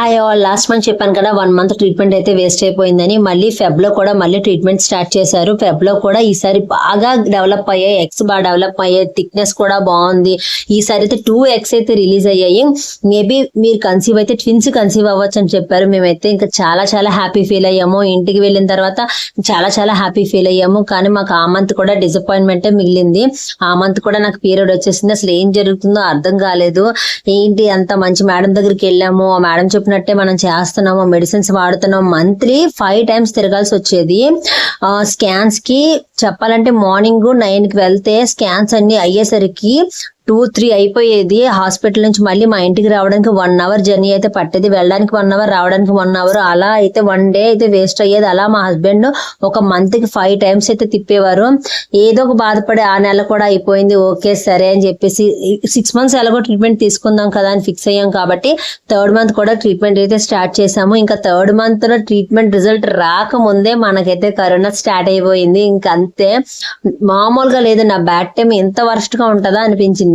Hi all. Last month చెప్పాను కదా 1 month treatment అయితే వేస్ట్ అయిపోయిందని. మళ్ళీ ఫెబ్ లో కూడా మళ్ళీ ట్రీట్మెంట్ స్టార్ట్ చేశారు. ఫెబ్ లో కూడా ఈసారి బాగా డెవలప్ అయ్యాయి, ఎగ్స్ బాగా డెవలప్ అయ్యాయి, థిక్నెస్ కూడా బాగుంది. ఈసారి అయితే 2 ఎగ్స్ అయితే రిలీజ్ అయ్యాయి. మేబీ మీరు కన్సీవ్ అయితే ట్విన్స్ కన్సీవ్ అవ్వచ్చు అని చెప్పారు. మేమైతే ఇంకా చాలా చాలా హ్యాపీ ఫీల్ అయ్యాము. ఇంటికి వెళ్ళిన తర్వాత చాలా చాలా హ్యాపీ ఫీల్ అయ్యాము. కానీ మాకు ఆ మంత్ కూడా డిసప్పాయింట్మెంటే మిగిలింది. ఆ మంత్ కూడా నాకు పీరియడ్ వచ్చేసింది. అసలు ఏం జరుగుతుందో అర్థం కాలేదు. ఏంటి అంత మంచి మేడం దగ్గరికి వెళ్ళాము, ఆ మేడం చెప్పినట్టే మనం చేస్తున్నాము, మెడిసిన్స్ వాడుతున్నాం. మంత్లీ 5 times తిరగాల్సి వచ్చేది. స్కాన్స్ కి చెప్పాలంటే మార్నింగ్ 9 కి వెళ్తే స్కాన్స్ అన్ని అయ్యేసరికి 2-3 అయిపోయేది. హాస్పిటల్ నుంచి మళ్ళీ మా ఇంటికి రావడానికి 1 hour జర్నీ అయితే పట్టేది. వెళ్ళడానికి 1 hour, రావడానికి 1 hour, అలా అయితే 1 day అయితే వేస్ట్ అయ్యేది. అలా మా హస్బెండ్ ఒక మంత్ కి 5 times అయితే తిప్పేవారు. ఏదో ఒక బాధపడి ఆ నెల కూడా అయిపోయింది. ఓకే సరే అని చెప్పేసి 6 months ఎలాగో ట్రీట్మెంట్ తీసుకుందాం కదా అని ఫిక్స్ అయ్యాం. కాబట్టి 3rd month కూడా ట్రీట్మెంట్ అయితే స్టార్ట్ చేసాము. ఇంకా 3rd month లో ట్రీట్మెంట్ రిజల్ట్ రాకముందే మనకైతే కరోనా స్టార్ట్ అయిపోయింది. ఇంకా అంతే, మామూలుగా లేదు. నా బ్యాడ్ టైం ఎంత వరస్ట్ గా ఉంటుందా అనిపించింది.